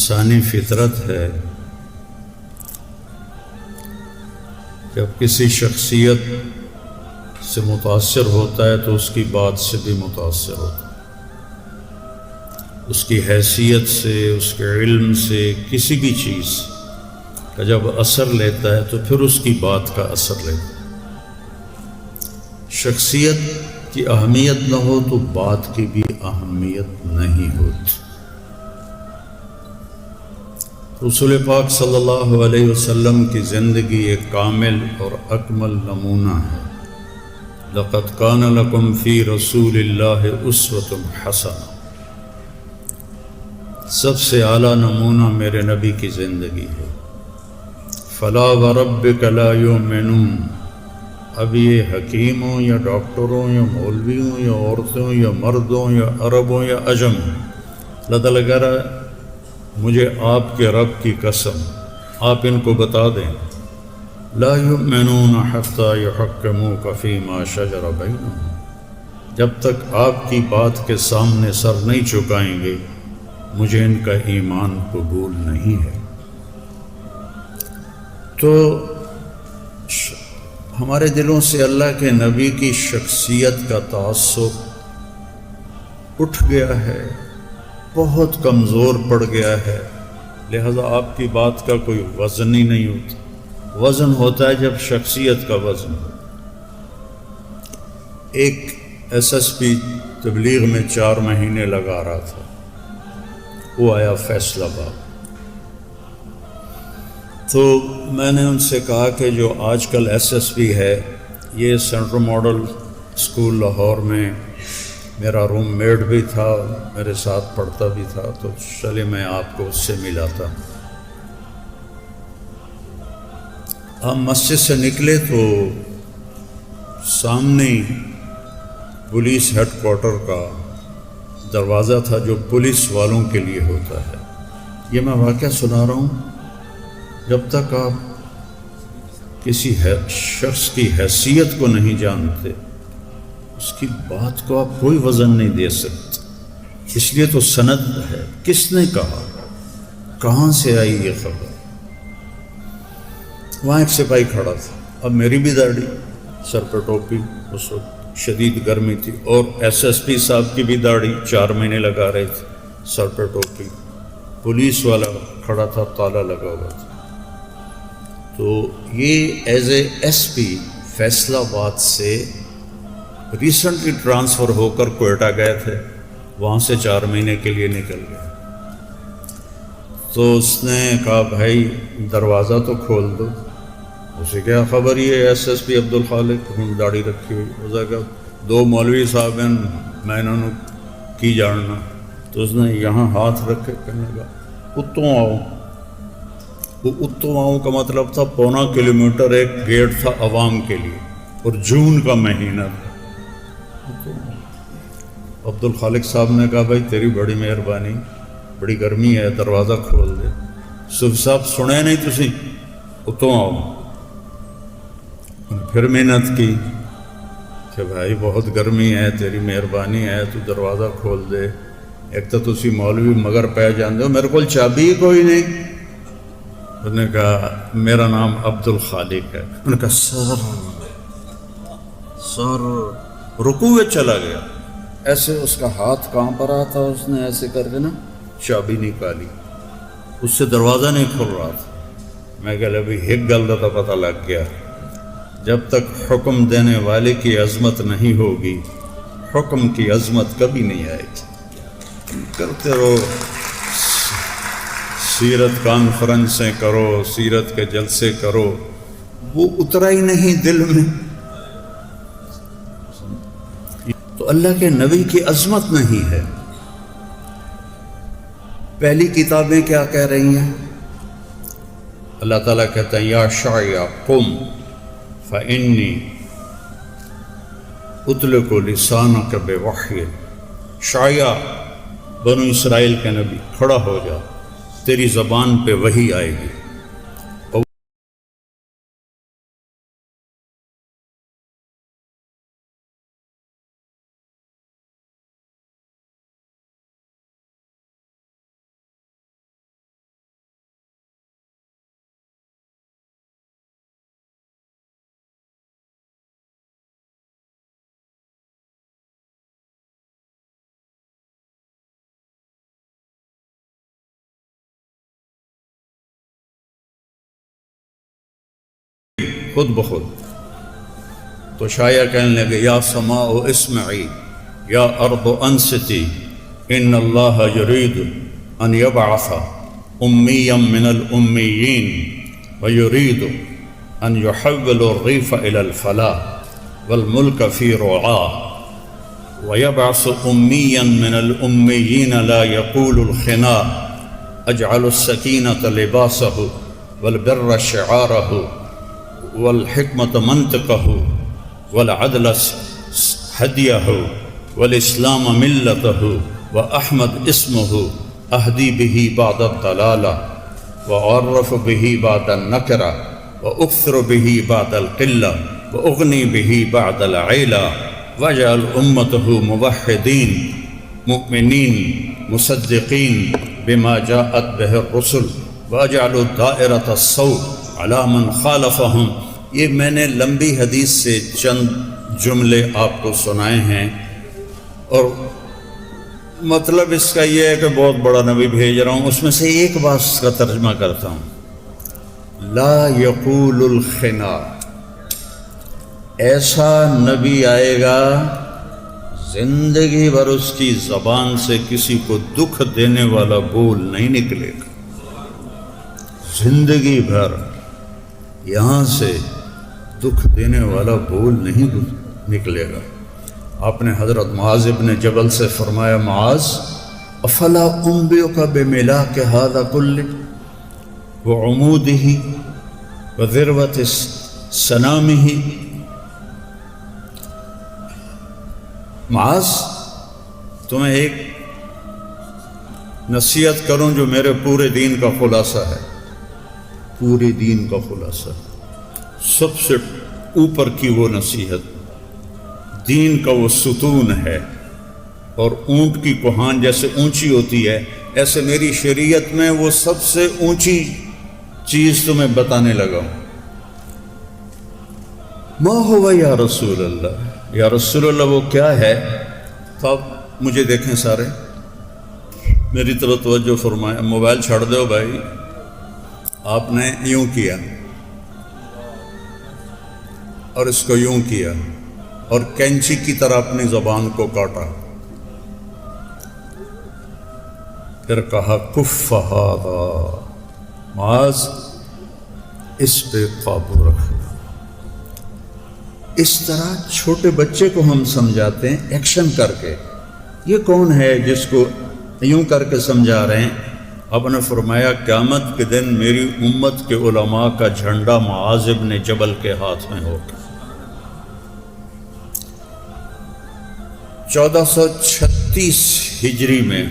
انسانی فطرت ہے جب کسی شخصیت سے متاثر ہوتا ہے تو اس کی بات سے بھی متاثر ہوتا ہے، اس کی حیثیت سے، اس کے علم سے، کسی بھی چیز کا جب اثر لیتا ہے تو پھر اس کی بات کا اثر لیتا ہے۔ شخصیت کی اہمیت نہ ہو تو بات کی بھی اہمیت نہیں ہوتی۔ رسول پاک صلی اللہ علیہ وسلم کی زندگی ایک کامل اور اکمل نمونہ ہے۔ لَقَدْ كَانَ لَكُمْ فِي رَسُولِ اللَّهِ أُسْوَةٌ حَسَنَةٌ، سب سے اعلیٰ نمونہ میرے نبی کی زندگی ہے۔ فَلَا وَرَبِّكَ لَا يُؤْمِنُونَ، اب یہ حکیم ہوں یا ڈاکٹر ہوں یا مولوی ہوں یا عورتیں ہوں یا مرد ہوں یا عرب ہوں یا عجم ہوں، اللہ تعالیٰ کہہ رہا ہے مجھے آپ کے رب کی قسم، آپ ان کو بتا دیں لا یؤمنون حتی یحکموک فیما شجر بینہم، جب تک آپ کی بات کے سامنے سر نہیں جھکائیں گے مجھے ان کا ایمان قبول نہیں ہے۔ تو ہمارے دلوں سے اللہ کے نبی کی شخصیت کا تعصب اٹھ گیا ہے، بہت کمزور پڑ گیا ہے، لہذا آپ کی بات کا کوئی وزن ہی نہیں ہوتا۔ وزن ہوتا ہے جب شخصیت کا وزن ہو۔ ایک ایس ایس پی تبلیغ میں 4 مہینے لگا رہا تھا، وہ آیا فیصل آباد، تو میں نے ان سے کہا کہ جو آج کل ایس ایس پی ہے یہ سینٹرل ماڈل اسکول لاہور میں میرا روم میٹ بھی تھا، میرے ساتھ پڑھتا بھی تھا، تو چلے میں آپ کو اس سے ملاتا ہوں۔ ہم مسجد سے نکلے تو سامنے پولیس ہیڈ کوارٹر کا دروازہ تھا جو پولیس والوں کے لیے ہوتا ہے۔ یہ میں واقعہ سنا رہا ہوں، جب تک آپ کسی شخص کی حیثیت کو نہیں جانتے اس کی بات کو آپ کوئی وزن نہیں دے سکتے۔ اس لیے تو سند ہے، کس نے کہا، کہاں سے آئی یہ خبر۔ وہاں ایک سپاہی کھڑا تھا، اب میری بھی داڑھی، سر پہ ٹوپی، اس وقت شدید گرمی تھی، اور ایس ایس پی صاحب کی بھی داڑھی، 4 مہینے لگا رہے تھے، سر پہ ٹوپی، پولیس والا کھڑا تھا، تالا لگا ہوا تھا۔ تو یہ as A S P Faisal آباد سے ریسنٹلی ٹرانسفر ہو کر کوئٹہ گئے تھے، وہاں سے 4 مہینے کے لیے نکل گئے۔ تو اس نے کہا بھائی دروازہ تو کھول دو۔ اسے کیا خبر، یہ S S P Abdul Khaliq, داڑھی رکھی ہوئی، اسے کہا 2 مولوی صاحب ہیں میں انہوں نے کی جاننا۔ تو اس نے یہاں ہاتھ رکھے، کہنے لگا اتوں آؤ۔ وہ اتوں آؤ کا مطلب تھا 1.25 کلومیٹر ایک گیٹ تھا عوام کے لیے، اور جون کا مہینہ تھا۔ عبد الخالق صاحب نے کہا بھائی تیری بڑی مہربانی، بڑی گرمی ہے، دروازہ کھول دے۔ صوفی صاحب سنے نہیں تسی، اتوں آؤ۔ پھر محنت کی کہ بھائی بہت گرمی ہے، تیری مہربانی ہے، تو دروازہ کھول دے، ایک تو تسی مولوی مگر پہ جاندے ہو، میرے کو چابی کوئی نہیں۔ انہوں نے کہا میرا نام عبد الخالق ہے۔ انہوں نے کہا سر رکوع میں چلا گیا، ایسے اس کا ہاتھ کانپ رہا تھا، اس نے ایسے کر کے نا چابی نکالی، اس سے دروازہ نہیں کھل رہا تھا۔ میں کہا ابھی ایک گل کا پتہ لگ گیا، جب تک حکم دینے والے کی عظمت نہیں ہوگی حکم کی عظمت کبھی نہیں آئے گی۔ کرتے رہو، سیرت کانفرنسیں کرو، سیرت کے جلسے کرو، وہ اترا ہی نہیں دل میں۔ تو اللہ کے نبی کی عظمت نہیں ہے۔ پہلی کتابیں کیا کہہ رہی ہیں؟ اللہ تعالیٰ کہتا ہے یا شاعیا قم فإنی اطلق لسانک بوحی، شاعیا بنو اسرائیل کے نبی کھڑا ہو جا، تیری زبان پہ وحی آئے گی۔ خود بخود. تو شاعر کہنے لگے یا سماء اسمعی یا ارض انصتی ان اللہ یرید ان یبعث امیا من الامیین ویرید ان یحول الریف الى الفلاح والملک فی رعاہ ويبعث أميا من الأميين لا يقول الخنا أجعل السكينة لباسه والبر شعاره والحكمة منطقه والعدل هديه والإسلام ملته وأحمد اسمه أهدي به بعد الضلالة وأعرف به بعد النكرة وأكثر به بعد القلة وأغني به بعد العيلة وجعل أمته موحدين مؤمنين مصدقين بما جاءت به الرسل واجعل دائرة الصوت على من خالفهم. یہ میں نے لمبی حدیث سے چند جملے آپ کو سنائے ہیں، اور مطلب اس کا یہ ہے کہ بہت بڑا نبی بھیج رہا ہوں. اس میں سے ایک بات کا ترجمہ کرتا ہوں. لا یقول الخنا، ایسا نبی آئے گا زندگی بھر اس کی زبان سے کسی کو دکھ دینے والا بول نہیں نکلے گا. زندگی بھر یہاں سے دکھ دینے والا بول نہیں نکلے گا. آپ نے حضرت معاذ ابن جبل سے فرمایا معاذ افلا انبئک بملاک ھذا کلہ وعمودہ وذروۃ سنامہ. معاذ تمہیں ایک نصیحت کروں جو میرے پورے دین کا خلاصہ ہے. پورے دین کا خلاصہ سب سے اوپر کی وہ نصیحت، دین کا وہ ستون ہے. اور اونٹ کی کوہان جیسے اونچی ہوتی ہے، ایسے میری شریعت میں وہ سب سے اونچی چیز تمہیں بتانے لگا ہوں. ما ہوا یا رسول اللہ، یا رسول اللہ وہ کیا ہے؟ تو آپ مجھے دیکھیں سارے، میری طرف توجہ فرمائیں. موبائل چھوڑ دو بھائی. آپ نے یوں کیا اور اس کو یوں کیا اور کینچی کی طرح اپنی زبان کو کاٹا، پھر کہا کف ھذا، معاذ اس پہ قابو رکھنا. اس طرح چھوٹے بچے کو ہم سمجھاتے ہیں ایکشن کر کے. یہ کون ہے جس کو یوں کر کے سمجھا رہے ہیں؟ آپ نے فرمایا قیامت کے دن میری امت کے علماء کا جھنڈا معاذ ابن جبل کے ہاتھ میں ہوگا. 1436 ہجری میں